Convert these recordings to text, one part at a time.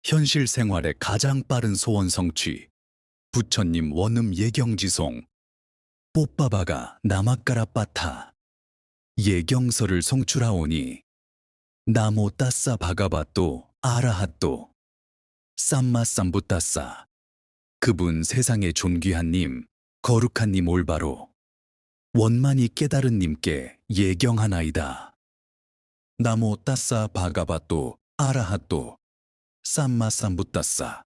현실 생활의 가장 빠른 소원 성취. 부처님 원음 예경지송. 뽀빠바가 나마까라 빠타. 예경서를 송출하오니 나모 따싸 바가바또 아라핫또 쌈마 쌈부따싸. 그분 세상의 존귀한 님, 거룩한 님 올바로 원만히 깨달은 님께 예경하나이다. 나모 따싸 바가바또 아라핫또 쌈마 쌈부따싸.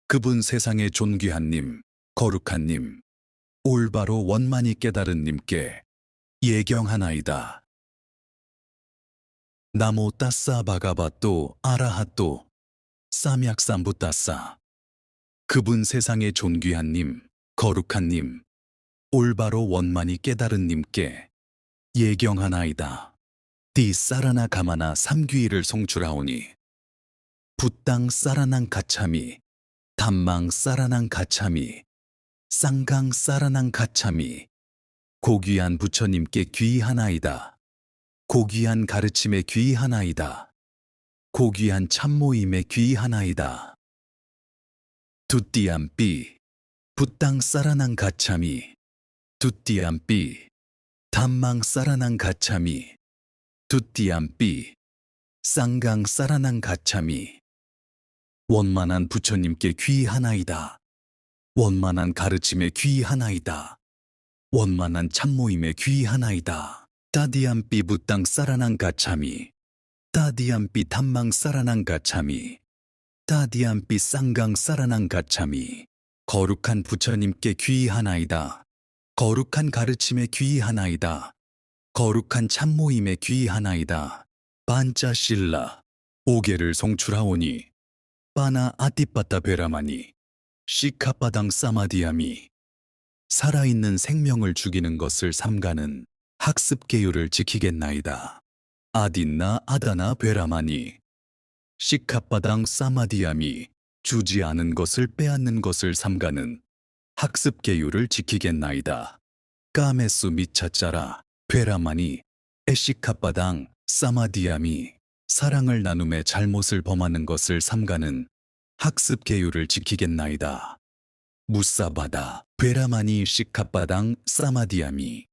그분 세상의 존귀한 님, 거룩한 님, 올바로 원만히 깨달은 님께 예경하나이다. 나모 따싸 바가바또 아라핫또 쌈약삼부따싸. 그분 세상의 존귀한 님, 거룩한 님, 올바로 원만히 깨달은 님께 예경하나이다. 디사라나 가마나 삼귀일을 송출하오니 붓당 사라낭 가차미, 담망 사라낭 가차미, 쌍강 사라낭 가차미. 고귀한 부처님께 귀하나이다. 고귀한 가르침에 귀하나이다. 고귀한 참모임에 귀하나이다. 두띠암삐 붓당 사라낭 가차미, 두띠암삐 담망 사라낭 가차미, 두띠암삐 쌍강 사라낭 가차미. 원만한 부처님께 귀하나이다. 원만한 가르침에 귀하나이다. 원만한 참모임에 귀하나이다. 따디암삐 붓당 사라낭 가차미, 따디암삐 담망 사라낭 가차미, 따디암삐 쌍강 사라낭 가차미. 거룩한 부처님께 귀하나이다. 거룩한 가르침에 귀하나이다. 거룩한 참모임에 귀하나이다. 반짜실라 5개를 송출하오니 빠나 아띠빠따 베라마니 시카빠당 사마디아미. 살아있는 생명을 죽이는 것을 삼가는 학습계율을 지키겠나이다. 아딘나 아다나 베라마니 시카빠당 사마디아미. 주지 않은 것을 빼앗는 것을 삼가는 학습계율을 지키겠나이다. 까메수 미차짜라 베라마니 에시카빠당 사마디아미. 사랑을 나눔에 잘못을 범하는 것을 삼가는 학습계율을 지키겠나이다. 무사바다 베라마니 시카빠당 사마디아미.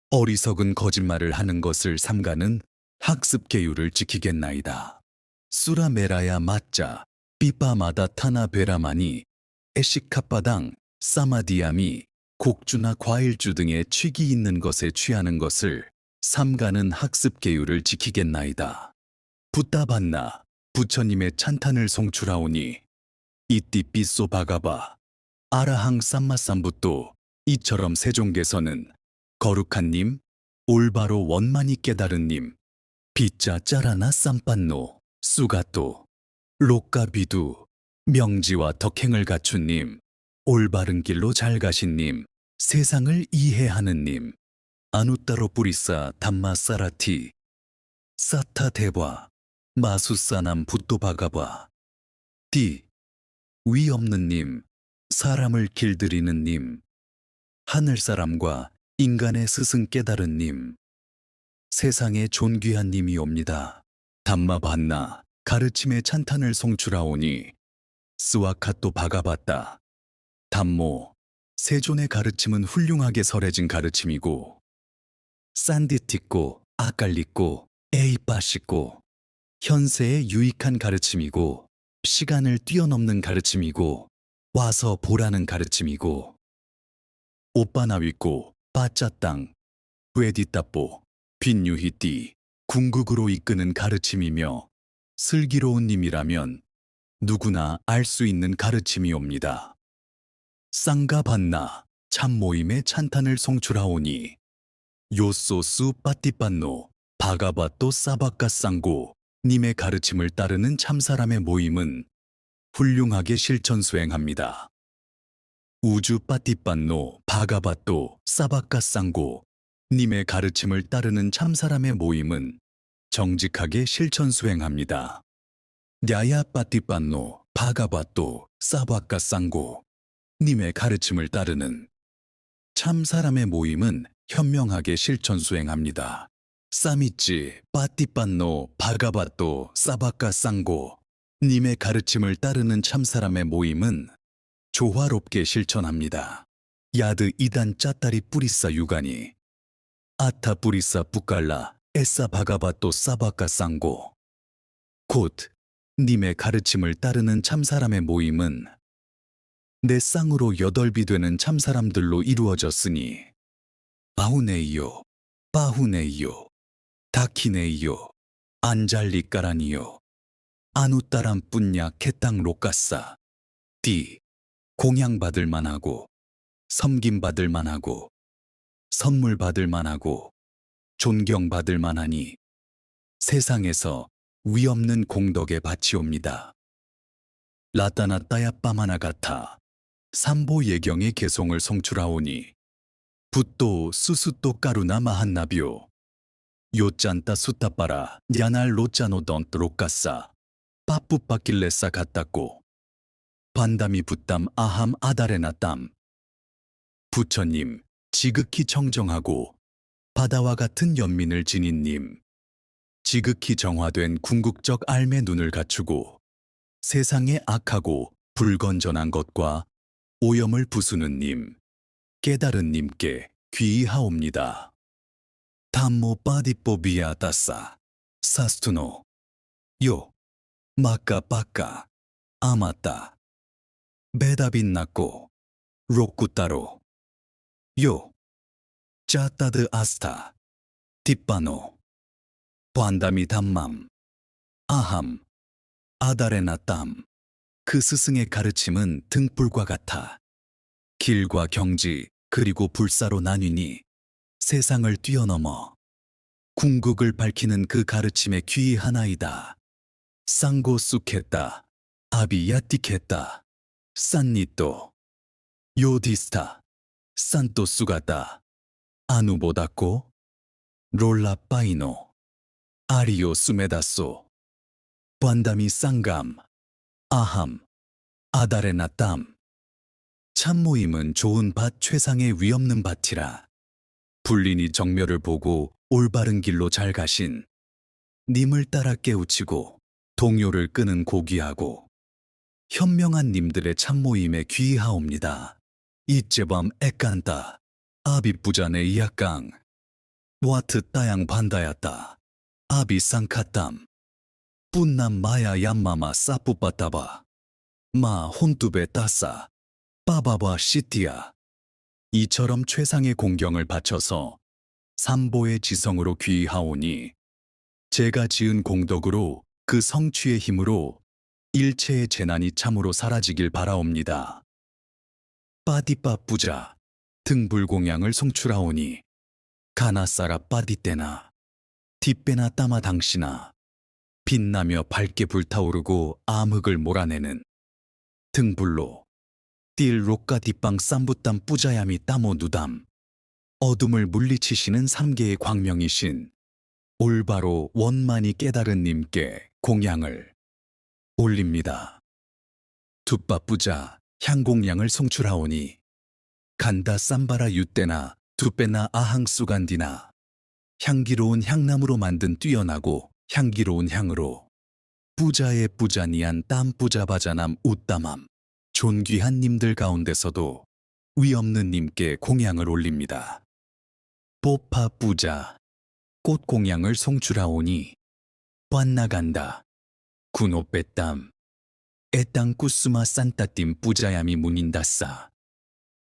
어리석은 거짓말을 하는 것을 삼가는 학습계율을 지키겠나이다. 수라메라야 맞자 삐빠마다 타나 베라마니 에시카빠당 사마디아미. 곡주나 과일주 등의 취기 있는 것에 취하는 것을 삼가는 학습계율을 지키겠나이다. 붓다반나 부처님의 찬탄을 송출하오니 이띠삐쏘 바가바 아라항 쌈마쌈붓도. 이처럼 세종께서는 거룩한 님, 올바로 원만히 깨달은 님, 비짜 짜라나 쌈빤노 수가또 록가비두. 명지와 덕행을 갖춘 님, 올바른 길로 잘 가신 님, 세상을 이해하는 님, 아누따로 뿌리싸 담마사라티 사타대바 마수사남 붓도바가바. 디 위 없는 님, 사람을 길들이는 님, 하늘사람과 인간의 스승 깨달은 님, 세상의 존귀한 님이옵니다. 담마반나 가르침의 찬탄을 송출하오니 스와카또 바가바따. 담모 세존의 가르침은 훌륭하게 설해진 가르침이고 산디티꼬 아깔리꼬 에이빠시꼬. 현세에 유익한 가르침이고 시간을 뛰어넘는 가르침이고 와서 보라는 가르침이고 오빠나위꼬 빠짜땅 외디따뽀 빈유히띠. 궁극으로 이끄는 가르침이며 슬기로운 님이라면 누구나 알 수 있는 가르침이옵니다. 쌍가반나 참모임의 찬탄을 송출하오니 요소수 빠띠빤노 바가바또 사바까쌍고. 님의 가르침을 따르는 참사람의 모임은 훌륭하게 실천 수행합니다. 우주 빠띠빤노 바가바또 사바까쌍고. 님의 가르침을 따르는 참사람의 모임은 정직하게 실천 수행합니다. 냐야 빠띠빤노 바가바또 사바까쌍고. 님의 가르침을 따르는 참사람의 모임은 현명하게 실천 수행합니다. 사미찌 빠띠빤노 바가바또 사바까쌍고. 님의 가르침을 따르는 참사람의 모임은 조화롭게 실천합니다. 야드 이단 짜따리 뿌리싸 유가니 아타 뿌리싸 뿌깔라 에싸 바가바또 사바카 쌍고. 곧 님의 가르침을 따르는 참사람의 모임은 내 쌍으로 여덟비 되는 참사람들로 이루어졌으니 바후네이요, 바후네이요, 다키네이요, 안잘리까라니요, 아누따람 뿐냐 캐땅 로까싸. 디 공양받을 만하고 섬김받을 만하고 선물 받을 만하고 존경받을 만하니 세상에서 위없는 공덕에 바치옵니다. 라따나 따야빠마나 같아 삼보 예경의 개송을 성출하오니 붓도 수수또 까루나 마한나비오 요짠따 수따빠라 야날 로짜노던 로까싸 빠뿌빠길레싸 같다고 반담이 붓담 아함 아다레나 땀. 부처님 지극히 청정하고 바다와 같은 연민을 지닌 님, 지극히 정화된 궁극적 알매 눈을 갖추고 세상에 악하고 불건전한 것과 오염을 부수는 님, 깨달은 님께 귀의하옵니다. 담모 빠디뽀비아 다싸 사스투노 요 마까 빠까 아마따 베다빈나꼬 로꾸따로 요 짜따드 아스타 뒷바노 반다미 담맘 아함 아다레나 땀. 그 스승의 가르침은 등불과 같아 길과 경지 그리고 불사로 나뉘니 세상을 뛰어넘어 궁극을 밝히는 그 가르침의 귀하나이다. 쌍고 쑥했다 아비야띠했다 산니또 요디스타 산또 수가다 아누보다코 롤라빠이노 아리오 수메다소 반다미 쌍감 아함 아다레나 땀. 참모임은 좋은 밭 최상의 위없는 밭이라 불린이 정멸을 보고 올바른 길로 잘 가신 님을 따라 깨우치고 동요를 끄는 고귀하고 현명한 님들의 참모임에 귀의하옵니다. 이제밤 애깐다 아비부자네 이약강 와트 따양 반다야따 아비 쌍카땀 뿐남 마야 얌마마 싸뿌빠따바 마 혼뚜베 따싸 빠바바 시티야. 이처럼 최상의 공경을 바쳐서 삼보의 지성으로 귀의하오니 제가 지은 공덕으로 그 성취의 힘으로 일체의 재난이 참으로 사라지길 바라옵니다. 빠디빠뿌자 등불공양을 송출하오니 가나싸라 빠디떼나 뒷배나 따마 당시나 빛나며 밝게 불타오르고 암흑을 몰아내는 등불로 띨 록가 뒷방 쌈부땀 뿌자야미 따모 누담. 어둠을 물리치시는 삼계의 광명이신 올바로 원만히 깨달은 님께 공양을 올립니다. 두빠뿌자 향공양을 송출하오니 간다 쌈바라 유떼나 두빼나 아항수간디나 향기로운 향나무로 만든 뛰어나고 향기로운 향으로 뿌자의 뿌자니안 땀뿌자바자남 웃담함. 존귀한 님들 가운데서도 위없는 님께 공양을 올립니다. 뽀파 뿌자 꽃공양을 송출하오니 빤나간다 군오빼땀 애땅 꾸스마 산따팀 뿌자야미 무닌다싸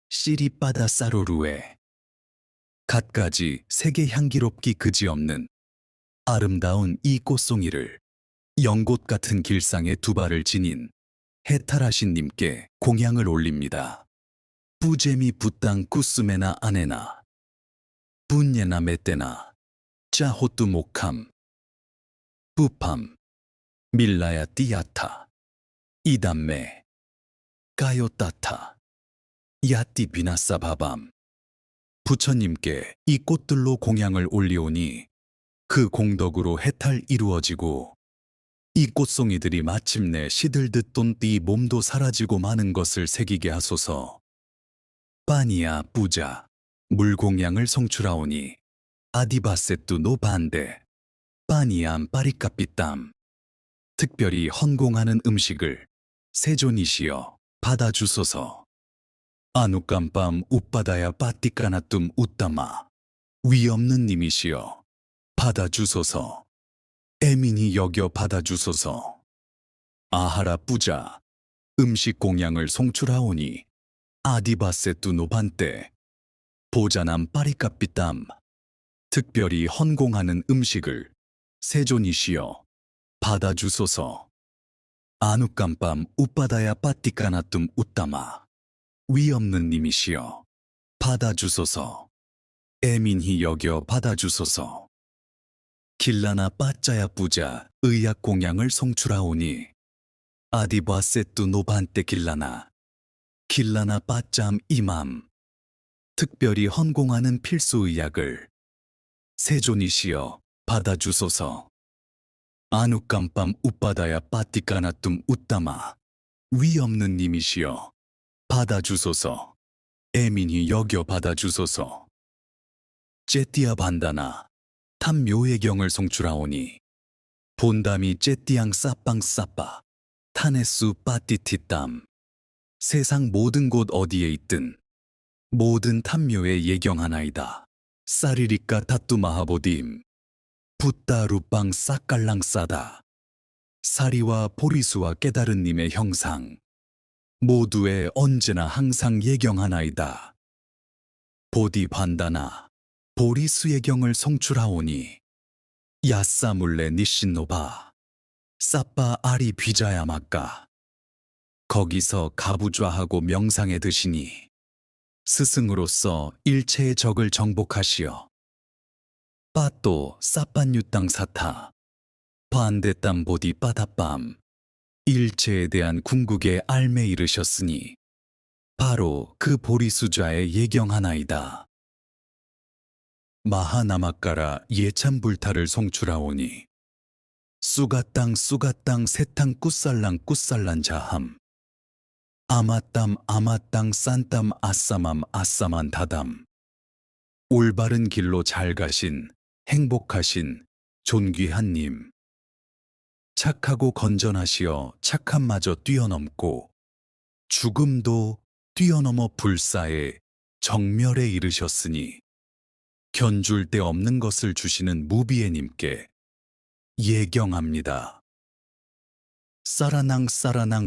시리빠다 싸로루에 갖가지 세계 향기롭기 그지없는 아름다운 이 꽃송이를 연꽃 같은 길상에 두 발을 지닌 해탈하신 님께 공양을 올립니다. 뿌제미 붓땅 꾸스메나 아네나 분예나 메떼나 짜호뚜 목함 뿌팜 밀라야 띠야타 이담메 까요따타 야띠 비나싸 바밤. 부처님께 이 꽃들로 공양을 올리오니 그 공덕으로 해탈 이루어지고 이 꽃송이들이 마침내 시들듯 돈띠 몸도 사라지고 마는 것을 새기게 하소서. 빠니야 뿌자 물공양을 송출하오니 아디바세뚜 노반데 빠니암 빠리까삐땀 특별히 헌공하는 음식을 세존이시여 받아주소서. 아누깜밤 웃바다야 빠띠까나툼 웃다마 위 없는 님이시여 받아주소서. 애민히 여겨 받아주소서. 아하라 뿌자 음식 공양을 송출하오니 아디바세뚜 노반떼 보자남 빠리까삐땀 특별히 헌공하는 음식을 세존이시여 받아주소서. 아누깜밤 웃바다야 빠띠까나툼 웃다마 위 없는 님이시여 받아주소서. 애민히 여겨 받아주소서. 길라나 빠짜야 뿌자 의약 공양을 송출하오니 아디바세뚜 노반떼 길라나 빠짬 이맘 특별히 헌공하는 필수 의약을 세존이시여 받아주소서. 아누깜밤 웃바다야 빠띠까나툼 웃다마 위 없는 님이시여 받아주소서. 애민히 여겨 받아주소서. 째띠아 반다나 탐묘의경을 송출하오니 본담이 째띠앙 싸빵 싸빠 타네수 빠띠티땀 세상 모든 곳 어디에 있든 모든 탐묘에 예경하나이다. 사리리까 타뚜마하보딤 붓다 루빵 싸깔랑 싸다 사리와 보리수와 깨달은 님의 형상 모두에 언제나 항상 예경하나이다. 보디 반다나 보리수예경을 송출하오니 야싸물레 니신노바 싸빠 아리 비자야 막까 거기서 가부좌하고 명상에 드시니 스승으로서 일체의 적을 정복하시어 빠또 싸빤유땅 사타 반대땀 보디 빠다빰 일체에 대한 궁극에 알매 이르셨으니 바로 그 보리수좌의 예경하나이다. 마하나마까라 예참불타를 송출하오니 쑤가땅 세탕 굿살란 자함 아마땅 싼땀 아싸만 다담 올바른 길로 잘 가신 행복하신 존귀한 님 착하고 건전하시어 착함마저 뛰어넘고 죽음도 뛰어넘어 불사의 정멸에 이르셨으니 견줄 데 없는 것을 주시는 무비의 님께 예경합니다. 사라낭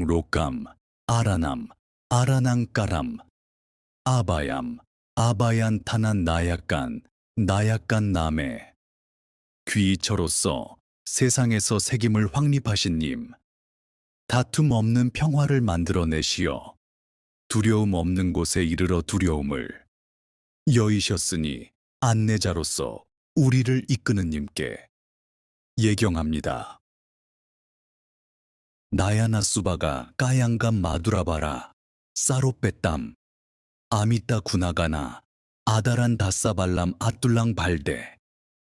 로감 아라낭 까람 아바얀 타난 나약간 남에 귀처로서 세상에서 색임을 확립하신 님 다툼 없는 평화를 만들어내시어 두려움 없는 곳에 이르러 두려움을 여이셨으니 안내자로서 우리를 이끄는 님께 예경합니다. 나야나 수바가 까양감 마두라바라 싸로빼땀 아미따 구나가나 아다란 다싸발람 아뚤랑 발데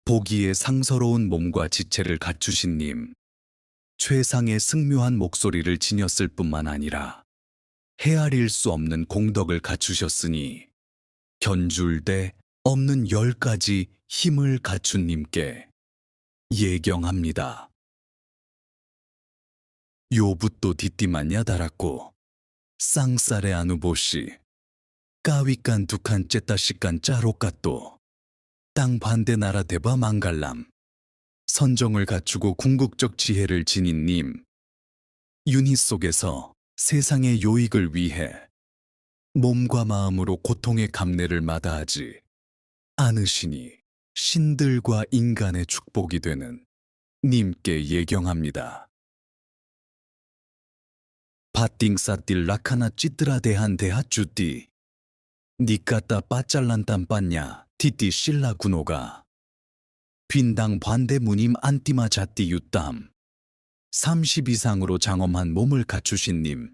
보기에 상서로운 몸과 지체를 갖추신 님 최상의 승묘한 목소리를 지녔을 뿐만 아니라 헤아릴 수 없는 공덕을 갖추셨으니 견줄 데 없는 10가지 힘을 갖춘 님께 예경합니다. 요붓도 디띠만야 달았고 쌍쌀의 아누보시 까위깐 두칸 째따시깐 짜로까또 땅 반대 나라 대바 망갈람 선정을 갖추고 궁극적 지혜를 지닌 님 윤희 속에서 세상의 요익을 위해 몸과 마음으로 고통의 감내를 마다하지 않으시니 신들과 인간의 축복이 되는 님께 예경합니다. 바띵사딜 라카나 찌뜨라 대한 대하 쭈띠 니까따 빠짤란딴 빤냐 티띠 실라 구노가 빈당 반대 무님 안띠마 자띠 유땀 30 이상으로 장엄한 몸을 갖추신 님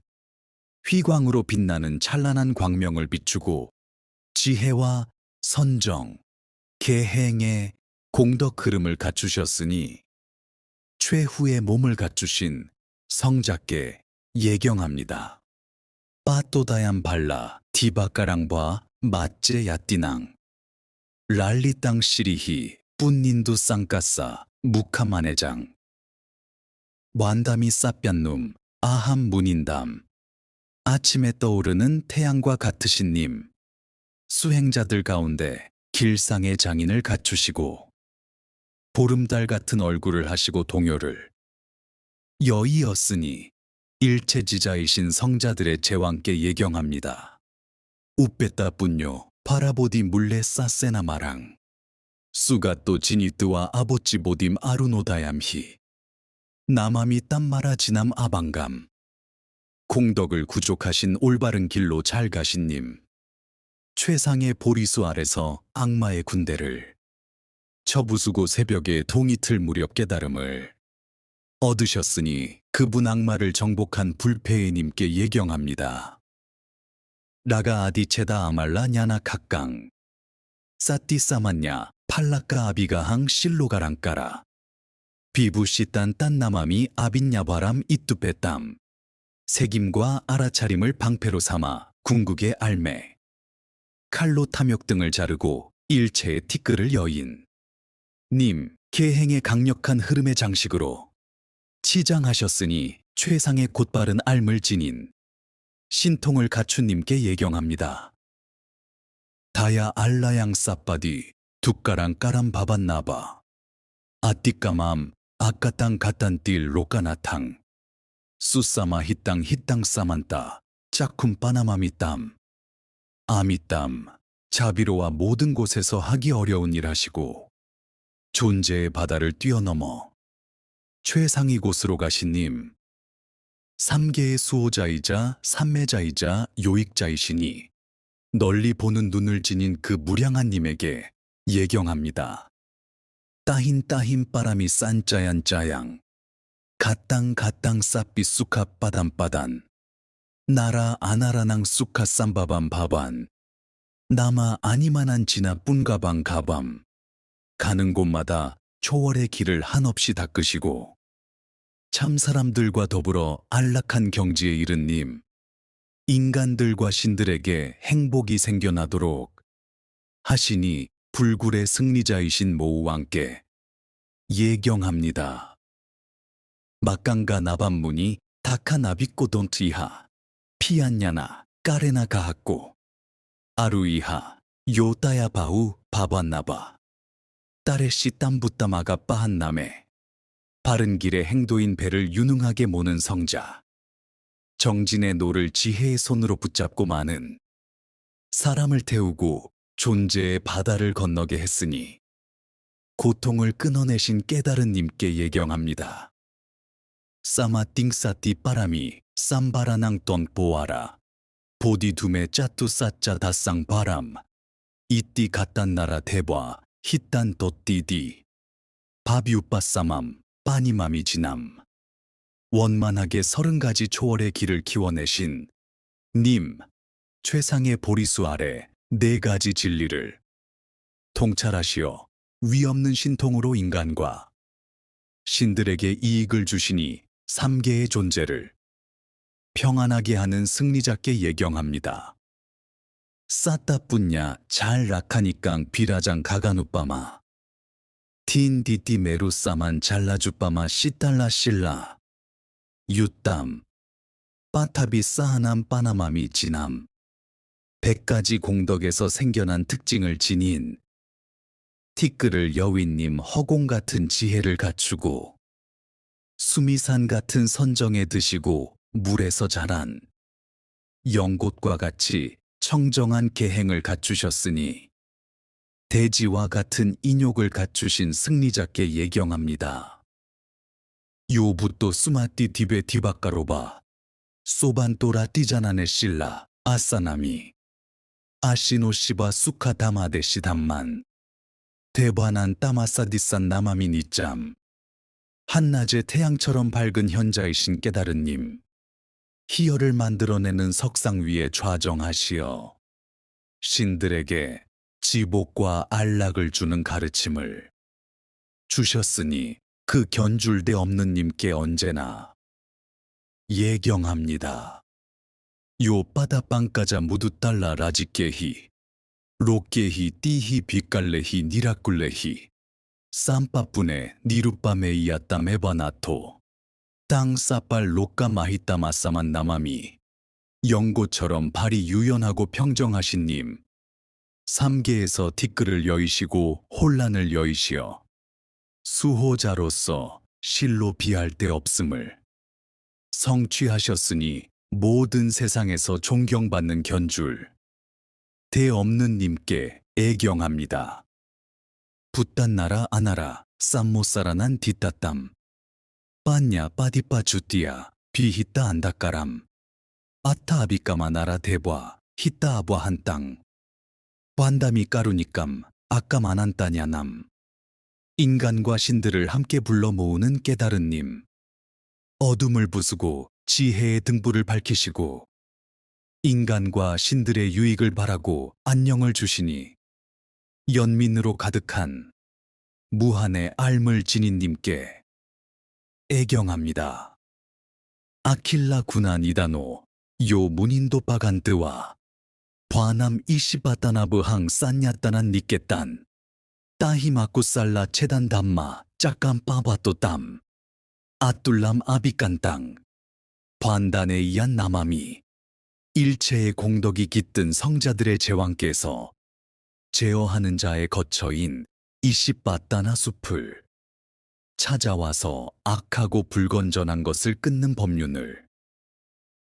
휘광으로 빛나는 찬란한 광명을 비추고 지혜와 선정, 계행의 공덕 흐름을 갖추셨으니 최후의 몸을 갖추신 성자께 예경합니다. 빠또다얀 발라 디바까랑바 맞제 야띠낭 랄리땅 시리히 뿐닌두 쌍까싸 무카마네장 완담이 싸뼘눔, 아함 문인담. 아침에 떠오르는 태양과 같으신 님. 수행자들 가운데 길상의 장인을 갖추시고 보름달 같은 얼굴을 하시고 동요를 여의었으니 일체지자이신 성자들의 제왕께 예경합니다. 우빼따 뿐요 바라보디 물레 싸세나 마랑 수가또 지니뜨와 아보찌 보딤 아루노다얌히 남함이 땀마라 지남 아방감 공덕을 구족하신 올바른 길로 잘 가신 님 최상의 보리수 아래서 악마의 군대를 처부수고 새벽에 동이틀 무렵 깨달음을 얻으셨으니 그분 악마를 정복한 불패의 님께 예경합니다. 라가 아디체다 아말라 냐나 각강 싸띠 싸만냐 팔라까 아비가항 실로가랑까라 비부시딴 딴나마미 아빈야바람 이뚜빼땀 색임과 알아차림을 방패로 삼아 궁극의 알매 칼로 탐욕 등을 자르고 일체의 티끌을 여인 님 계행의 강력한 흐름의 장식으로 치장하셨으니 최상의 곧바른 알물 지닌 신통을 갖춘 님께 예경합니다. 다야 알라양 싸빠디 두까랑 까람 바반나바 아띠까맘 아까땅 가딴띨 로까나탕 수싸마 히땅 싸만따 짝쿰 빠나마미땀 아미땀 자비로와 모든 곳에서 하기 어려운 일 하시고 존재의 바다를 뛰어넘어 최상위 곳으로 가신 님 삼계의 수호자이자 삼매자이자 요익자이시니 널리 보는 눈을 지닌 그 무량한 님에게 예경합니다. 따힌 바람이 싼짜얀 짜양 갓땅 싸삐 쑥하 빠단 나라 아나라낭 쑥하 쌈바밤 바반 나마 아니만한 지나 뿐가방 가밤 가는 곳마다 초월의 길을 한없이 닦으시고 참 사람들과 더불어 안락한 경지에 이른 님 인간들과 신들에게 행복이 생겨나도록 하시니 불굴의 승리자이신 모우왕께 예경합니다. 막강가 나반무니 다카나비꼬돈트이하 피안냐나 까레나 가학고 아루이하 요따야 바우 바반나바 따레시 땀붓다마가 빠한남에 바른 길의 행도인 배를 유능하게 모는 성자 정진의 노를 지혜의 손으로 붙잡고 마는 사람을 태우고 존재의 바다를 건너게 했으니 고통을 끊어내신 깨달은 님께 예경합니다. 싸마띵싸띠 빠람이 쌈바라낭 돈 보아라 보디둠에 짜뚜 싸짜 다쌍 바람 이띠 갓단 나라 대바 히딴 돛띠디 바비우빠싸맘 빠니맘이 지남 원만하게 30가지 초월의 길을 키워내신 님 최상의 보리수 아래 4가지 진리를 통찰하시어 위없는 신통으로 인간과 신들에게 이익을 주시니 3계의 존재를 평안하게 하는 승리자께 예경합니다. 싸따뿐냐 잘 라카니깡 비라장 가가누빠마 틴디띠 메루싸만 잘라주빠마 시달라 실라 유땀 빠타비 싸하남 빠나마미 지남 100가지 공덕에서 생겨난 특징을 지닌 티끌을 여윈님 허공 같은 지혜를 갖추고 수미산 같은 선정에 드시고 물에서 자란 영곶과 같이 청정한 계행을 갖추셨으니 대지와 같은 인욕을 갖추신 승리자께 예경합니다. 요부또 수마띠 디베 디바까로바 소반또라 띠자나네 실라 아싸나미 아시노시바 수카다마데시 담만 대반한 따마사디산 나마미 니짬 한낮의 태양처럼 밝은 현자이신 깨달은 님 희열을 만들어내는 석상 위에 좌정하시어 신들에게 지복과 안락을 주는 가르침을 주셨으니 그 견줄데 없는 님께 언제나 예경합니다. 요 빠다빵까자 무두달라 라지케히 로케히 띠히 빛깔레히 니라꿀레히 쌈빠뿌네 니루빠메이야따 메바나토 땅 싸빨 로까 마히따 마사만 나마미. 연고처럼 발이 유연하고 평정하신 님. 삼계에서 티끌을 여이시고 혼란을 여이시어 수호자로서 실로 비할 데 없음을 성취하셨으니 모든 세상에서 존경받는 견줄 대 없는 님께 애경합니다. 붓단나라 아나라 쌈모사라난 뒷따땀 빠냐 빠디빠 주띠야 비히따 안다까람 아타 아비까마 나라 대ቧ 히따 아ቧ 한땅 반담이 까루니깜 아까만 한따냐남 인간과 신들을 함께 불러 모으는 깨달은 님 어둠을 부수고 지혜의 등불을 밝히시고 인간과 신들의 유익을 바라고 안녕을 주시니 연민으로 가득한 무한의 알물 지닌 님께 애경합니다. 아킬라 군한 이다노 요 문인도 빠간뜨와 과남 이시바따나브항 싼냐따난 니께딴 따히마꾸 살라 체단 담마 짝감 빠바또 땀 아뚤람 아비깐땅 반단에 의한 남함이 일체의 공덕이 깃든 성자들의 제왕께서 제어하는 자의 거처인 이시바따나 숲을 찾아와서 악하고 불건전한 것을 끊는 법륜을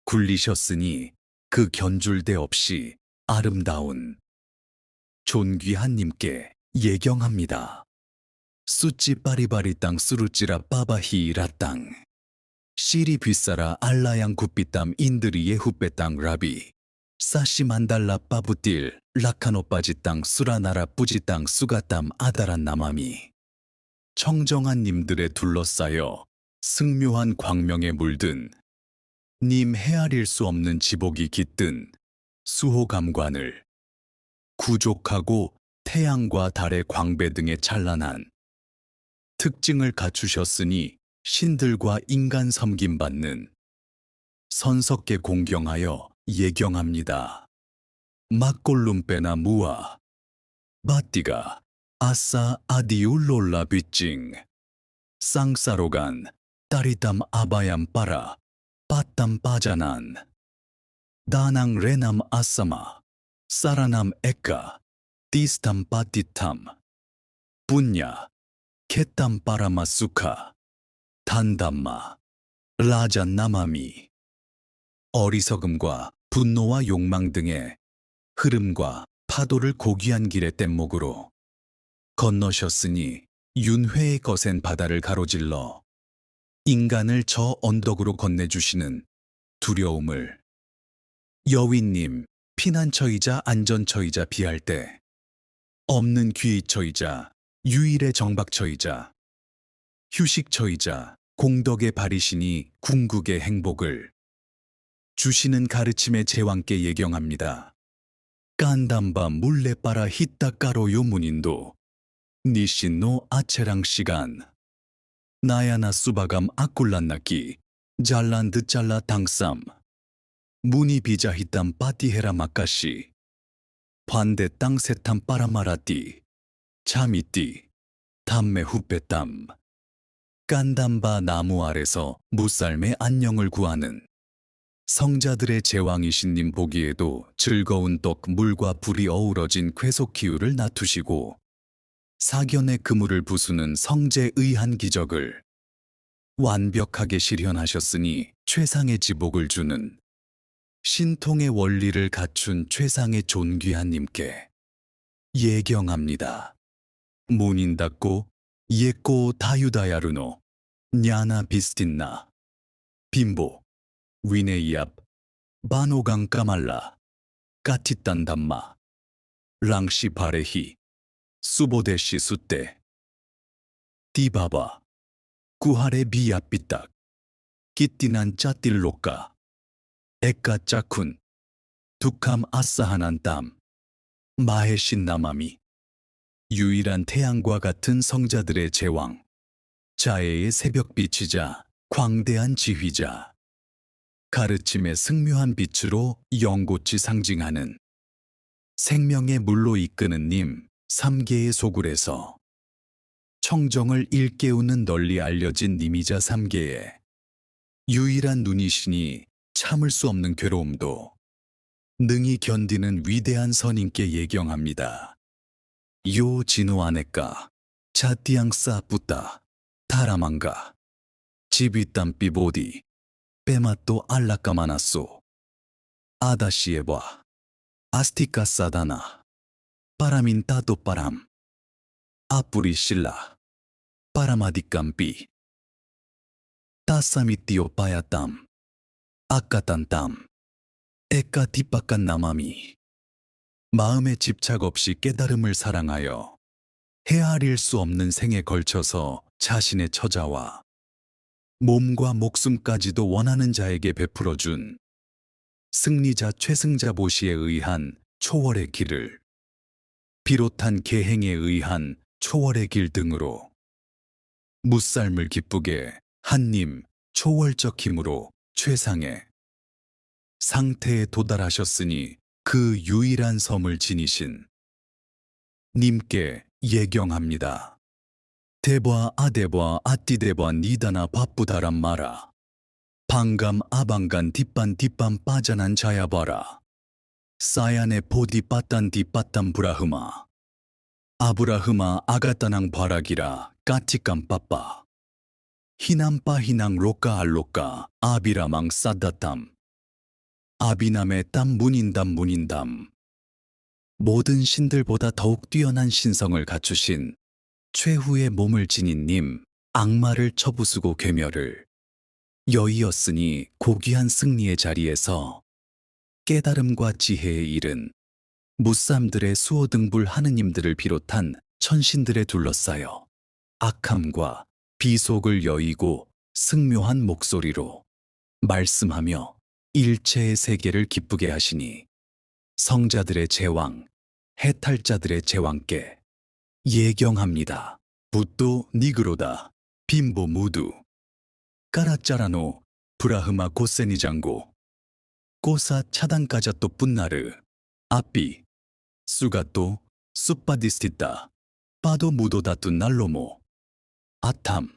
굴리셨으니 그 견줄대 없이 아름다운 존귀한 님께 예경합니다. 수찌 빠리바리 땅 수루찌라 빠바히이라 땅 시리 빗사라 알라양 굿비땀 인드리의 후빼 땅 라비 사시 만달라 빠부딜 라카노빠지 땅 수라나라 뿌지 땅 수가땀 아다란 나마미 청정한 님들에 둘러싸여 승묘한 광명에 물든 님 헤아릴 수 없는 지복이 깃든 수호감관을 구족하고 태양과 달의 광배 등의 찬란한 특징을 갖추셨으니 신들과 인간 섬김받는 선석께 공경하여 예경합니다. 막골룸빼나 무아 바띠가 아싸 아디울롤라 빗징 쌍싸로간 따리담 아바얌 빠라 빠땀 빠자난 다낭 레남 아싸마 사라남 에까 디스탐 빠띠탐 분야 캣땀 빠라마수카 단담마 라자 나마미 어리석음과 분노와 욕망 등의 흐름과 파도를 고귀한 길의 뗏목으로 건너셨으니 윤회의 거센 바다를 가로질러 인간을 저 언덕으로 건네주시는 두려움을 여윈님 피난처이자 안전처이자 비할 때 없는 귀의처이자 유일의 정박처이자 휴식처이자 공덕의 발이시니 궁극의 행복을 주시는 가르침의 제왕께 예경합니다. 깐담바 물레빠라 히따까로 요문인도 니신노 아체랑 시간 나야나 수바감 아꿀란나끼 잘란드 잘라 당쌈 무니 비자 히땀 빠띠헤라 마까시 반대 땅 세탐 빠라마라띠 차미띠 담메 후빼땀 깐담바 나무 아래서 무쌀매 안녕을 구하는 성자들의 제왕이신 님 보기에도 즐거운 떡 물과 불이 어우러진 쾌속 기후를 나투시고 사견의 그물을 부수는 성제의한 기적을 완벽하게 실현하셨으니 최상의 지복을 주는 신통의 원리를 갖춘 최상의 존귀한 님께 예경합니다. 문인 닫고 예꼬 다유다야르노 냐나 비스틴나 빈보 위네이압 바노강 까말라 까티딴 담마 랑시 바레히 수보데시 수떼 디바바 구하레 비야삐딱 끼띠난 짜딜로까 에까 짜쿤 두캄 아싸하난 땀 마헤신 나마미 유일한 태양과 같은 성자들의 제왕 자애의 새벽빛이자 광대한 지휘자 가르침의 승묘한 빛으로 영고치 상징하는 생명의 물로 이끄는 님 삼계의 소굴에서 청정을 일깨우는 널리 알려진 님이자 삼계의 유일한 눈이시니 참을 수 없는 괴로움도 능히 견디는 위대한 선인께 예경합니다. 요 진우 아내까 자띠양 싸뿌다 다라망가 집이땀 삐보디 빼맛도 알라까 마나소 아다시에봐 아스티카 싸다나 빠라민 따도 빠람 아뿌리 실라 빠라마디깜삐 따싸미띠오 빠야땀 아까딴땀 에까 뒷바깥 나마미 마음에 집착 없이 깨달음을 사랑하여 헤아릴 수 없는 생에 걸쳐서 자신의 처자와 몸과 목숨까지도 원하는 자에게 베풀어준 승리자 최승자 보시에 의한 초월의 길을 비롯한 계행에 의한 초월의 길 등으로 무삶을 기쁘게 한님 초월적 힘으로 최상의 상태에 도달하셨으니 그 유일한 섬을 지니신 님께 예경합니다. 대봐 아대봐 아띠대봐 니다나 바쁘다란 마라 방감 아방간 뒷반 빠자난 자야봐라 사야네 보디 빠딴 뒷빠딴 브라흐마 아브라흐마 아가따낭 바라기라 까티깜 빠빠 히남빠 히낭 로까 알로까 아비라망 싸다땀 아비남의 땀 문인담 모든 신들보다 더욱 뛰어난 신성을 갖추신 최후의 몸을 지닌 님 악마를 처부수고 괴멸을 여의었으니 고귀한 승리의 자리에서 깨달음과 지혜에 이른 무쌈들의 수호등불 하느님들을 비롯한 천신들에 둘러싸여 악함과 비속을 여의고 승묘한 목소리로 말씀하며 일체의 세계를 기쁘게 하시니 성자들의 제왕, 해탈자들의 제왕께 예경합니다. 붓도 니그로다, 빈보 무두, 까라짜라노, 브라흐마 고세니장고, 꼬사 차단까자또 뿐나르, 아삐, 수가또, 수빠디스티따, 빠도 무도다뚜 날로모, 아탐,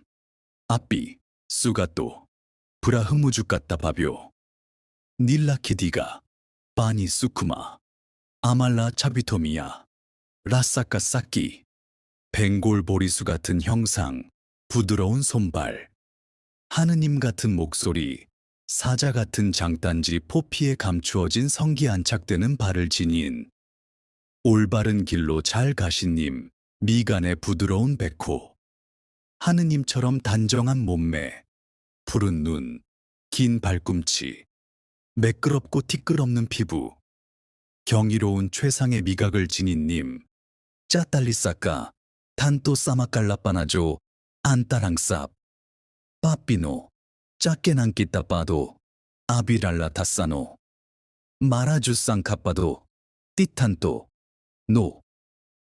아삐, 수가또, 브라흐무주까따 바뷰, 닐라키디가, 바니 수쿠마, 아말라 차비토미야, 라사카 사키, 벵골 보리수 같은 형상, 부드러운 손발, 하느님 같은 목소리, 사자 같은 장단지 포피에 감추어진 성기 안착되는 발을 지닌 올바른 길로 잘 가신 님, 미간의 부드러운 백호, 하느님처럼 단정한 몸매, 푸른 눈, 긴 발꿈치, 매끄럽고 티끌없는 피부, 경이로운 최상의 미각을 지닌 님, 짜딸리싸까, 단또 싸마깔라빠나조, 안따랑쌉, 빠삐노, 짜깨난끼따 빠도, 아비랄라 타싸노, 마라주쌍 카빠도, 띠탄또, 노,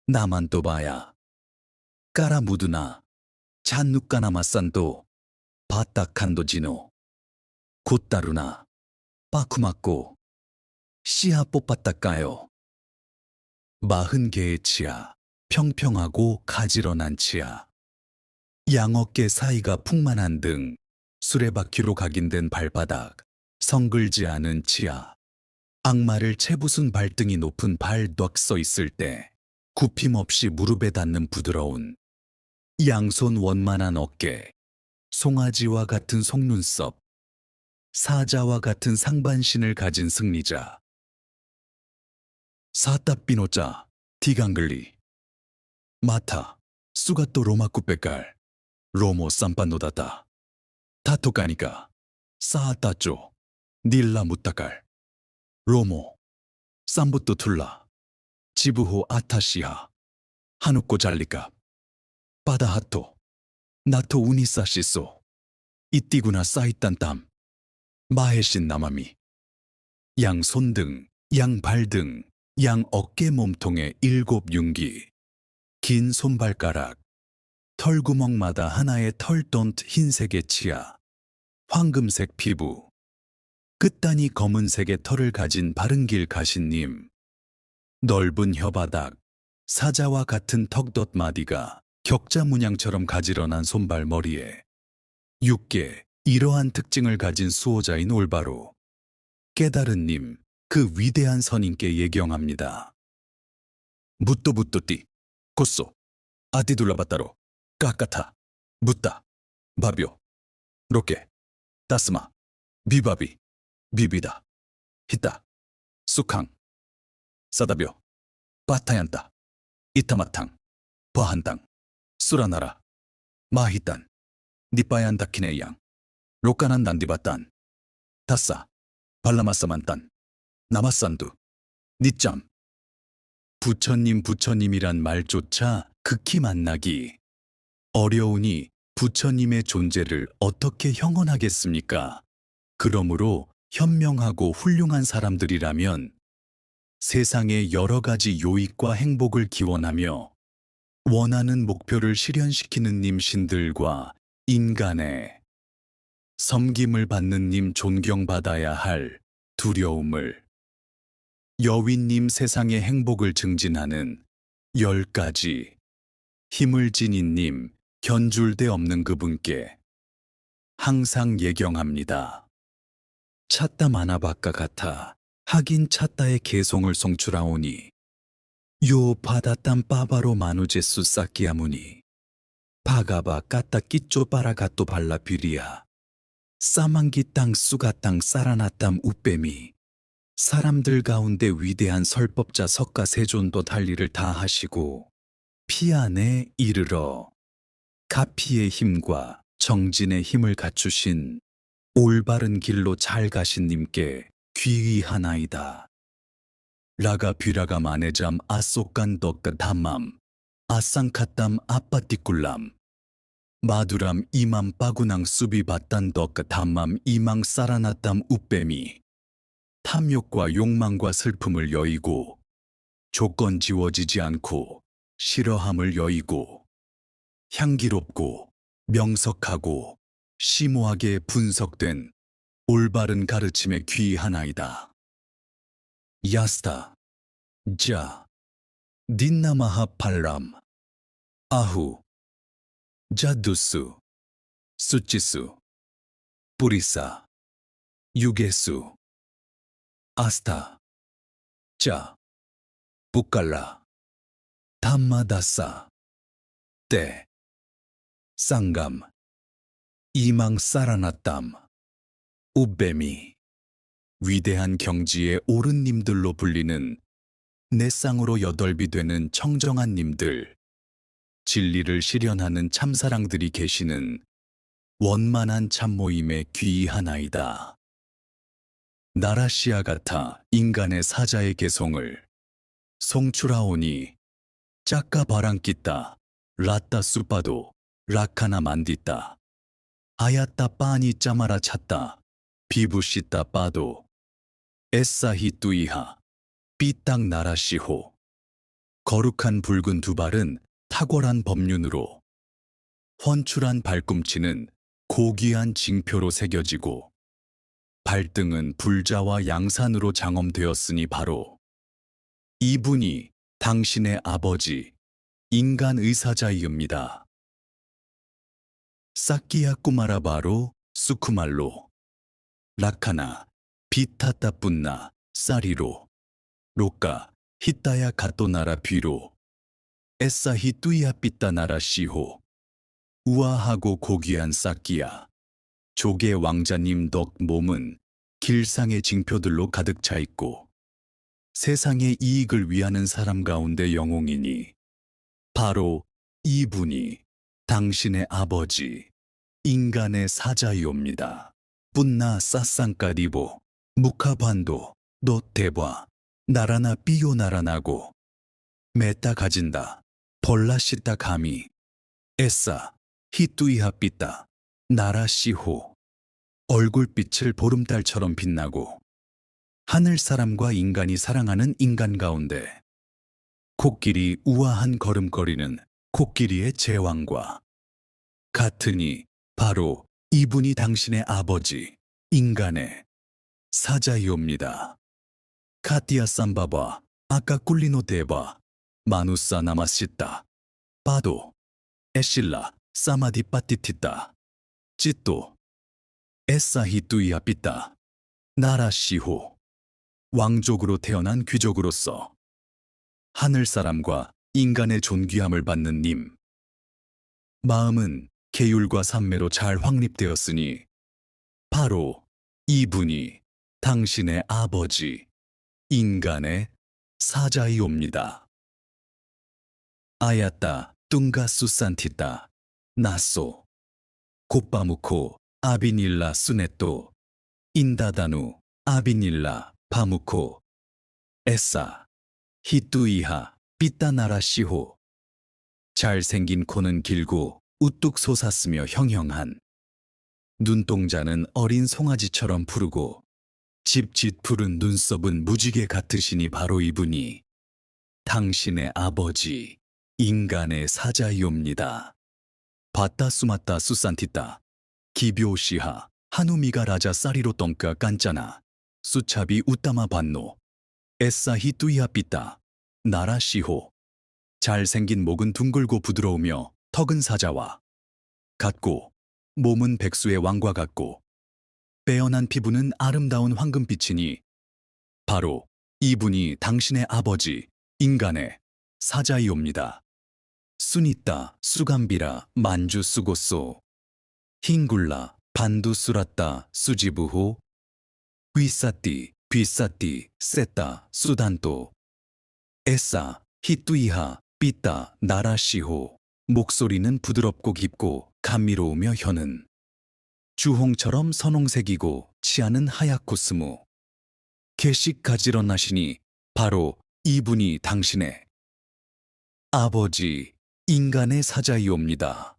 나만또 바야, 까라무드나, 잔누까나마산도, 바따칸도지노, 곧다루나, 빠쿠마꼬, 씨야 뽑았다까요. 40개의 치아, 평평하고 가지런한 치아, 양어깨 사이가 풍만한 등, 수레바퀴로 각인된 발바닥, 성글지 않은 치아, 악마를 채부순 발등이 높은 발 넋 서 있을 때 굽힘없이 무릎에 닿는 부드러운 양손 원만한 어깨, 송아지와 같은 속눈썹, 사자와 같은 상반신을 가진 승리자. 사따삐노자, 디강글리, 마타, 수가또 로마쿠페깔, 로모 쌈빠노다다, 타토까니까, 사아따쪼, 닐라 무타깔, 로모, 쌈부또 툴라, 지부호 아타시하, 하누꼬 잘리까, 바다하토, 나토 우니사시소, 이띠구나 사이딴땀, 마해신 나마미, 양 손등, 양 발등, 양 어깨 몸통의 7 윤기, 긴 손발가락, 털구멍마다 하나의 털돈트 흰색의 치아, 황금색 피부, 끝단이 검은색의 털을 가진 바른길 가신님, 넓은 혀바닥, 사자와 같은 턱덧 마디가 격자 문양처럼 가지런한 손발머리에 6개 이러한 특징을 가진 수호자인 올바로 깨달은 님, 그 위대한 선인께 예경합니다. 묻도묻도띠, 고쏘, 아디둘라바따로, 까까타, 묻다, 바비오, 로케, 따스마, 비바비, 비비다, 히따, 쑥항, 사다비오, 바타얀따, 이타마탕, 바한땅, 수라나라, 마히딴, 니빠얀다키네양, 로까난 난디바딴, 다싸, 발라마싸만딴, 나마산두, 니짬. 부처님이란 말조차 극히 만나기 어려우니 부처님의 존재를 어떻게 형언하겠습니까? 그러므로 현명하고 훌륭한 사람들이라면 세상의 여러 가지 요익과 행복을 기원하며 원하는 목표를 실현시키는 님 신들과 인간의 섬김을 받는 님 존경받아야 할 두려움을 여윈님 세상의 행복을 증진하는 10가지 힘을 지닌 님 견줄 데 없는 그분께 항상 예경합니다. 찾다 마나바까 같아 하긴 찾다의 개송을 송출하오니 요 바다땀 빠바로 마누제수 쌓기야무니 바가바 까따 끼쪼 빠라가또 발라 비리야 싸망기 땅 수가 땅 싸라나땀 우빼미 사람들 가운데 위대한 설법자 석가세존도 할 일을 다 하시고 피 안에 이르러 가피의 힘과 정진의 힘을 갖추신 올바른 길로 잘 가신 님께 귀의하나이다. 라가 뷰라가 마네잠 아쏘깐 덕가 담맘 아쌍카땀 아빠띠꿀람 마두람 이맘 빠구낭 수비 바딴 덕가 담맘 이망 싸라나땀 우빼미 탐욕과 욕망과 슬픔을 여의고 조건 지워지지 않고 싫어함을 여의고 향기롭고 명석하고 심오하게 분석된 올바른 가르침의 귀하나이다. 야스타, 자, 딘나마하 팔람, 아후, 자두수, 수치수, 뿌리사, 유게수, 아스타, 자, 부칼라, 담마다사, 때, 쌍감, 이망 사라나땀, 우베미, 위대한 경지의 옳은 님들로 불리는 내 쌍으로 8비 되는 청정한 님들, 진리를 실현하는 참사랑들이 계시는 원만한 참모임의 귀하나이다. 나라시아 같아 인간의 사자의 개송을 송출하오니 짜까 바랑끼따 라따 수빠도 라카나 만디따 아야따 빠니 짜마라 찼다 비부시따 빠도 에싸히 뚜이하 삐땅 나라시호 거룩한 붉은 두 발은 탁월한 법륜으로 훤출한 발꿈치는 고귀한 징표로 새겨지고 발등은 불자와 양산으로 장엄되었으니 바로 이분이 당신의 아버지 인간 의사자이옵니다. 사끼야 꾸마라바로 수쿠말로 라카나 비타따뿐나 싸리로 로까 히따야 가또나라 비로 에싸히 뚜이야 삐따나라 시호 우아하고 고귀한 사끼야 조개 왕자님 덕 몸은 길상의 징표들로 가득 차 있고 세상의 이익을 위하는 사람 가운데 영웅이니 바로 이분이 당신의 아버지 인간의 사자이옵니다. 뿐나 싸쌍까리보 무카반도 노테바 나라나 삐요 나라나고 메따 가진다 벌라시따 가미 에싸 히뚜이하 삐따 나라시호 얼굴빛을 보름달처럼 빛나고 하늘사람과 인간이 사랑하는 인간 가운데 코끼리 우아한 걸음거리는 코끼리의 제왕과 같으니 바로 이분이 당신의 아버지 인간의 사자이옵니다. 카티아 삼바바 아까 꿀리노 데바 마누사 나마시따 바도 에실라 사마디 빠띠티따 찌또 에사히뚜이아 삐따 나라시호 왕족으로 태어난 귀족으로서 하늘사람과 인간의 존귀함을 받는 님. 마음은 계율과 산매로 잘 확립되었으니 바로 이분이 당신의 아버지, 인간의 사자이옵니다. 아야따 뚱가 수산티따 나소 곱바무코 아비닐라 수네또 인다다누 아비닐라 바무코 에싸 히뚜이하 삐따나라시호. 잘생긴 코는 길고 우뚝 솟았으며 형형한 눈동자는 어린 송아지처럼 푸르고 집짓 푸른 눈썹은 무지개 같으시니 바로 이분이 당신의 아버지, 인간의 사자이옵니다. 바따 수마따 수산티따 기묘시하 하누미가 라자 쌀이로 똥까 깐짜나 수차비 우따마 반노 에싸히 뚜이아 삐따 나라시호. 잘생긴 목은 둥글고 부드러우며 턱은 사자와 같고 몸은 백수의 왕과 같고 빼어난 피부는 아름다운 황금빛이니 바로 이분이 당신의 아버지, 인간의 사자이옵니다. 수니따 수감비라 만주 수고소 힝굴라 반두 수라따 수지부호 귀사띠 귀사띠 세따 수단또 에싸 히뚜이하 삐따 나라시호. 목소리는 부드럽고 깊고 감미로우며 혀는 주홍처럼 선홍색이고 치아는 하얗고 스무 개씩 가지런하시니 바로 이분이 당신의 아버지, 인간의 사자이옵니다.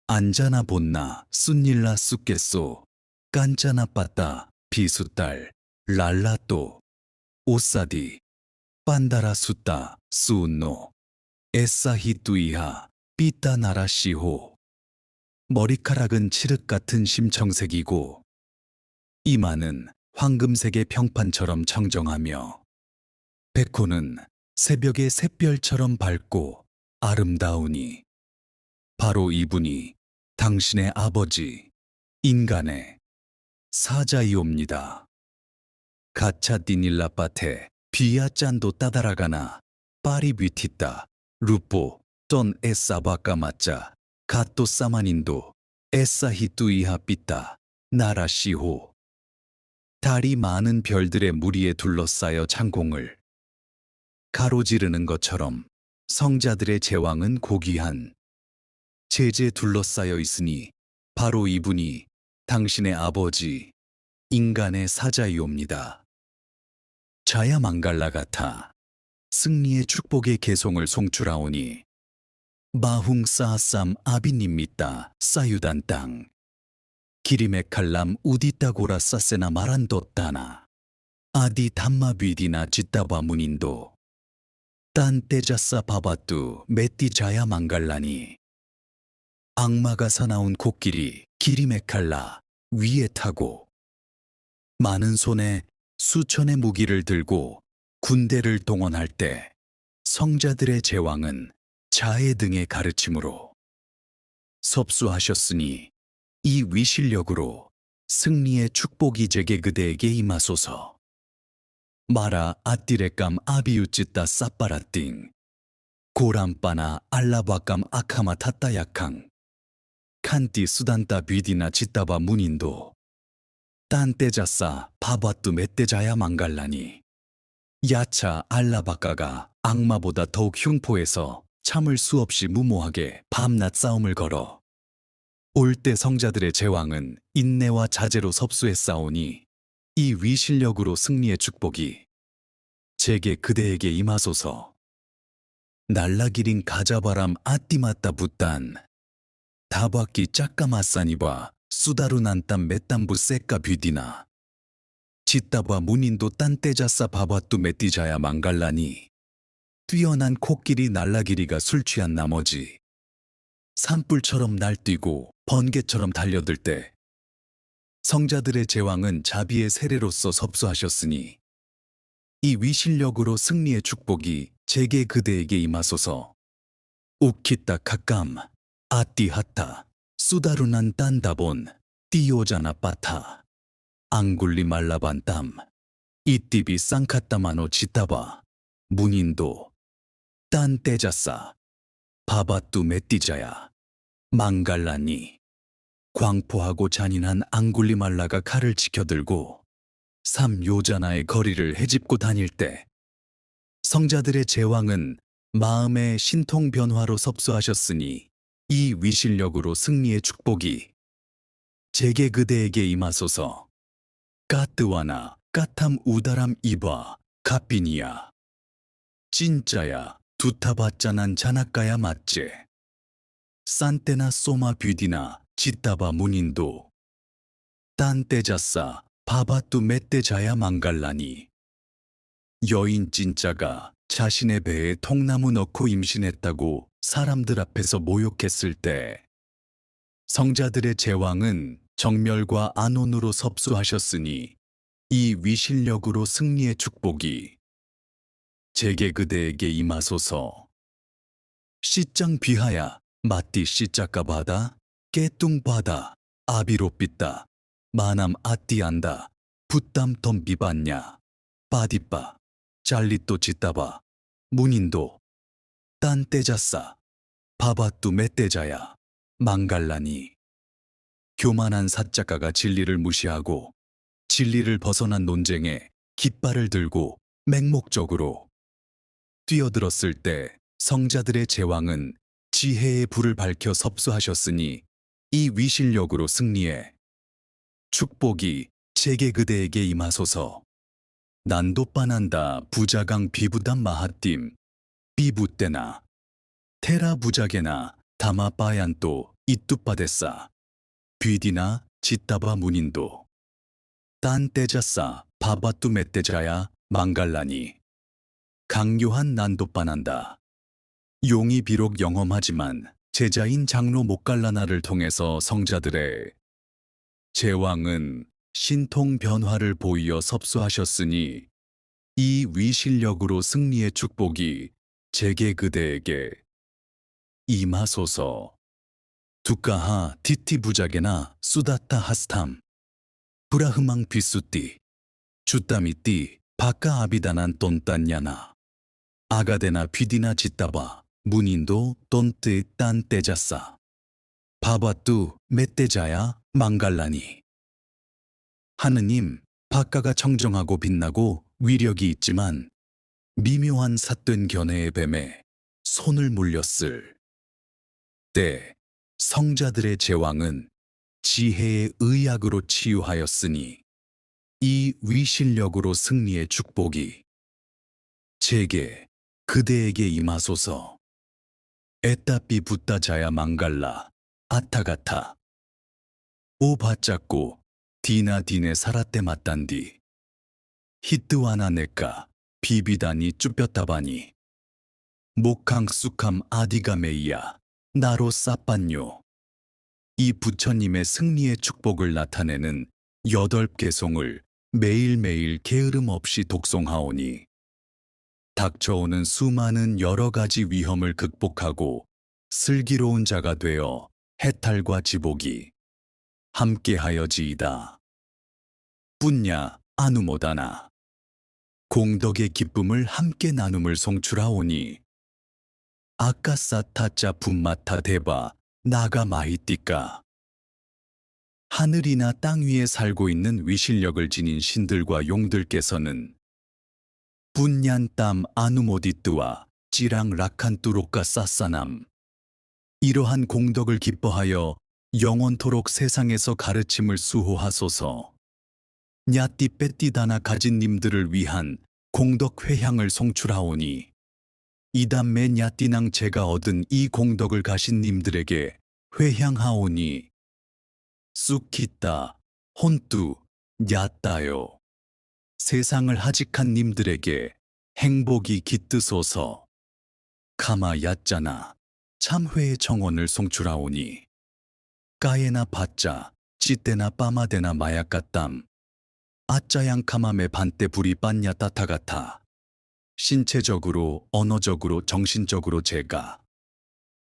안자나 본나 순닐라 쑥겠소 깐짜나 빠따 비수딸 랄라또 오사디 빤다라 수따 수운노 에싸히뚜이하 삐따 나라시호. 머리카락은 칠흑 같은 심청색이고 이마는 황금색의 평판처럼 청정하며 백호는 새벽의 샛별처럼 밝고 아름다우니 바로 이분이 당신의 아버지, 인간의 사자이옵니다. 가차띠닐라빠테 비야 짠도 따다라가나 파리 뷰티따 루뽀 떤 에싸바까 맞자 갓도 사마닌도 에싸히뚜이하 삐따 나라시호. 달이 많은 별들의 무리에 둘러싸여 창공을 가로지르는 것처럼 성자들의 제왕은 고귀한 제재 둘러싸여 있으니 바로 이분이 당신의 아버지, 인간의 사자이옵니다. 자야망갈라 같아 승리의 축복의 개송을 송출하오니 마흥사쌈 아비님 믿다 싸유단 땅 기리메 칼람 우디따고라 싸세나 마란도따나 아디 담마비디나 짓다바 문인도 딴떼자싸 바바뚜 메띠 자야망갈라니. 악마가 사나운 코끼리 기리메 칼라 위에 타고 많은 손에 수천의 무기를 들고 군대를 동원할 때 성자들의 제왕은 자의 등의 가르침으로 섭수하셨으니 이 위실력으로 승리의 축복이 제게 그대에게 임하소서. 마라 아띠레감 아비우찌따 싸빠라띵 고람빠나 알라바감 아카마 타따야캉 칸띠 수단따 비디나 짓다바 문인도 딴떼자싸 바바뚜 멧떼자야 망갈라니. 야차 알라바까가 악마보다 더욱 흉포해서 참을 수 없이 무모하게 밤낮 싸움을 걸어 올때 성자들의 제왕은 인내와 자제로 섭수했사오니 이 위실력으로 승리의 축복이 제게 그대에게 임하소서. 날라기린 가자바람 아띠마따 붓단 다바끼 짝까마싸니바 수다루난땀 맷담부 쎄까 뷰디나 짓다바 문인도 딴떼자싸 바바뚜 메띠자야 망갈라니. 뛰어난 코끼리 날라기리가 술 취한 나머지 산불처럼 날뛰고 번개처럼 달려들 때 성자들의 제왕은 자비의 세례로서 섭수하셨으니 이 위실력으로 승리의 축복이 제게 그대에게 임하소서. 우키따 카감 아띠하타 수다루난 딴다본 띠오자나 빠타 앙굴리 말라반땀 이띠비 쌍카따마노 지따바 문인도 딴 떼자싸 바바뚜 메띠자야 망갈라니. 광포하고 잔인한 앙굴리 말라가 칼을 지켜들고 삼요자나의 거리를 헤집고 다닐 때 성자들의 제왕은 마음의 신통 변화로 섭수하셨으니 이 위실력으로 승리의 축복이 제게 그대에게 임하소서. 까뜨와나 까탐 우다람 이바 가삐니야. 진짜야 두타바짜난 자나까야 맞제. 산테나 소마 뷰디나 지따바 문인도 딴떼자싸 바바뚜 멧떼자야 망갈라니. 여인 진짜가 자신의 배에 통나무 넣고 임신했다고 사람들 앞에서 모욕했을 때 성자들의 제왕은 정멸과 안온으로 섭수하셨으니 이 위실력으로 승리의 축복이 제게 그대에게 임하소서. 씨짱 비하야 마띠 씨짜까바다 깨뚱바다 아비로삐따 마남 아띠안다 붓담 덤비봤냐 빠디빠 잘리또 짓다바 문인도 딴떼자싸 바바뚜 멧떼자야 망갈라니. 교만한 사자가가 진리를 무시하고 진리를 벗어난 논쟁에 깃발을 들고 맹목적으로 뛰어들었을 때 성자들의 제왕은 지혜의 불을 밝혀 섭수하셨으니 이 위실력으로 승리해 축복이 제게 그대에게 임하소서. 난도빠난다 부자강 비부담 마하팀 비부떼나 테라 부자게나 다마빠얀또 이뚜빠데싸 뷔디나 지따바 문인도 딴떼자싸 바바뚜 멧떼자야 망갈라니. 강요한 난도빠난다. 용이 비록 영험하지만 제자인 장로 목갈라나를 통해서 성자들의 제왕은 신통 변화를 보이어 섭수하셨으니 이 위실력으로 승리의 축복이 제게 그대에게 임하소서. 두까하 티티 부자게나 수다타 하스탐 브라흐망 비수띠 주따미띠 바까 아비다난 돈딴냐나 아가데나 휘디나 짓다바 문인도 돈뜨 딴 떼자싸 바바뚜 멧떼자야 망갈라니. 하느님, 바까가 청정하고 빛나고 위력이 있지만 미묘한 삿된 견해의 뱀에 손을 물렸을 때 성자들의 제왕은 지혜의 의약으로 치유하였으니 이 위실력으로 승리의 축복이 제게 그대에게 임하소서. 에따삐 붓다자야 망갈라 아타가타 오 바짝고 디나 디네 사라떼 맞단디 히뜨와나 네까 비비다니 쭈뼛다바니 목캉 쑥함 아디가메이야 나로 싸빤요. 이 부처님의 승리의 축복을 나타내는 8개송을 매일매일 게으름 없이 독송하오니 닥쳐오는 수많은 여러 가지 위험을 극복하고 슬기로운 자가 되어 해탈과 지복이 함께하여지이다. 뿐냐 아누모다나 공덕의 기쁨을 함께 나눔을 송출하오니 아까싸 타짜 분마타 대바 나가 마히띠까. 하늘이나 땅 위에 살고 있는 위실력을 지닌 신들과 용들께서는 분냔땀 아누모디뜨와 찌랑 라칸뚜로까 싸싸남 이러한 공덕을 기뻐하여 영원토록 세상에서 가르침을 수호하소서. 냐띠 빼띠다나 가진 님들을 위한 공덕 회향을 송출하오니 이담매 냐띠낭 제가 얻은 이 공덕을 가신 님들에게 회향하오니 쑥키따 혼뚜 냐따요. 세상을 하직한 님들에게 행복이 깃드소서. 카마 야짜나 참회의 정원을 송출하오니 까예나 바짜 찌떼나 빠마데나 마약가땀 아짜양 카마메 반때 불이 빤냐 따타가타. 신체적으로 언어적으로 정신적으로 제가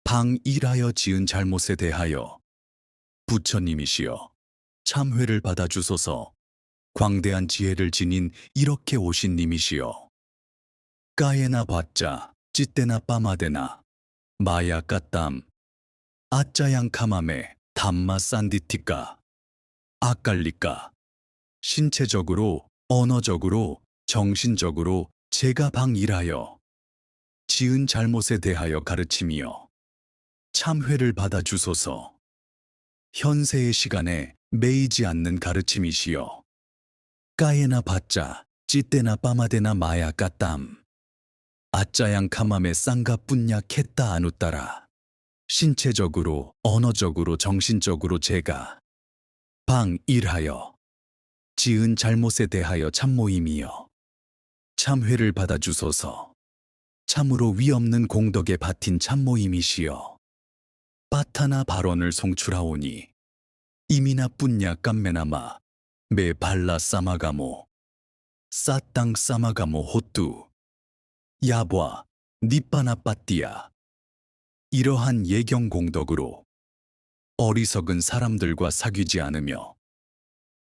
방일하여 지은 잘못에 대하여 부처님이시여 참회를 받아주소서. 광대한 지혜를 지닌 이렇게 오신 님이시여. 까예나 봤자 찌떼나 빠마데나 마야 까땀 아짜양 카마메 담마 산디티까 아깔리까. 신체적으로, 언어적으로, 정신적으로 제가 방일하여 지은 잘못에 대하여 가르침이여. 참회를 받아주소서. 현세의 시간에 매이지 않는 가르침이시여. 까예나 봤자 찌떼나 빠마데나 마야 까땀 아짜양 카마메 쌍가 뿐냐 캣다 아누따라. 신체적으로, 언어적으로, 정신적으로 제가 방일하여 지은 잘못에 대하여 참모임이여. 참회를 받아주소서. 참으로 위없는 공덕에 바틴 참모임이시여. 빠타나 발언을 송출하오니 이미나 뿐냐 깜메나마 메 발라 싸마가모 싸땅 싸마가모 호뚜 야보아 니빠나 빠띠야. 이러한 예경 공덕으로 어리석은 사람들과 사귀지 않으며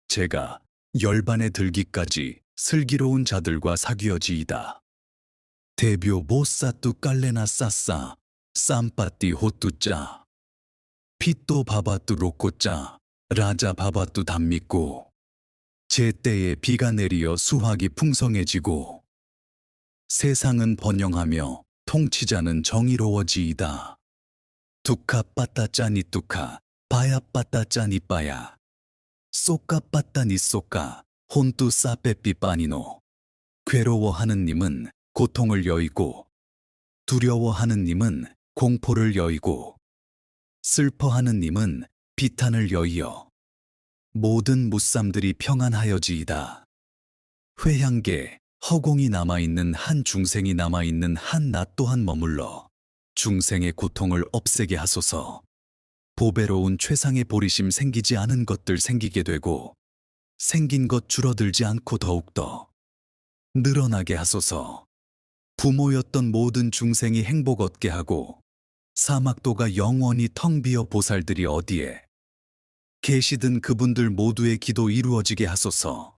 제가 열반에 들기까지 슬기로운 자들과 사귀어지이다. 대bio 모사뚜 깔레나 싸싸 쌈빠띠 호뚜짜 피또 바바뚜 로꼬짜 라자 바바뚜 담밌고 제때에 비가 내리어 수확이 풍성해지고 세상은 번영하며 통치자는 정의로워지이다. 두카 빠따 짜니 뚜카 바야 빠따 짜니 빠야 쏘까 빠따 니 쏘까 혼뚜 싸빼삐 빠니노. 괴로워하는 님은 고통을 여의고 두려워하는 님은 공포를 여의고 슬퍼하는 님은 비탄을 여의어 모든 무쌈들이 평안하여지이다. 회향계 허공이 남아있는 한 중생이 남아있는 한 나 또한 머물러 중생의 고통을 없애게 하소서. 보배로운 최상의 보리심 생기지 않은 것들 생기게 되고 생긴 것 줄어들지 않고 더욱더 늘어나게 하소서. 부모였던 모든 중생이 행복 얻게 하고 사막도가 영원히 텅 비어 보살들이 어디에 계시든 그분들 모두의 기도 이루어지게 하소서.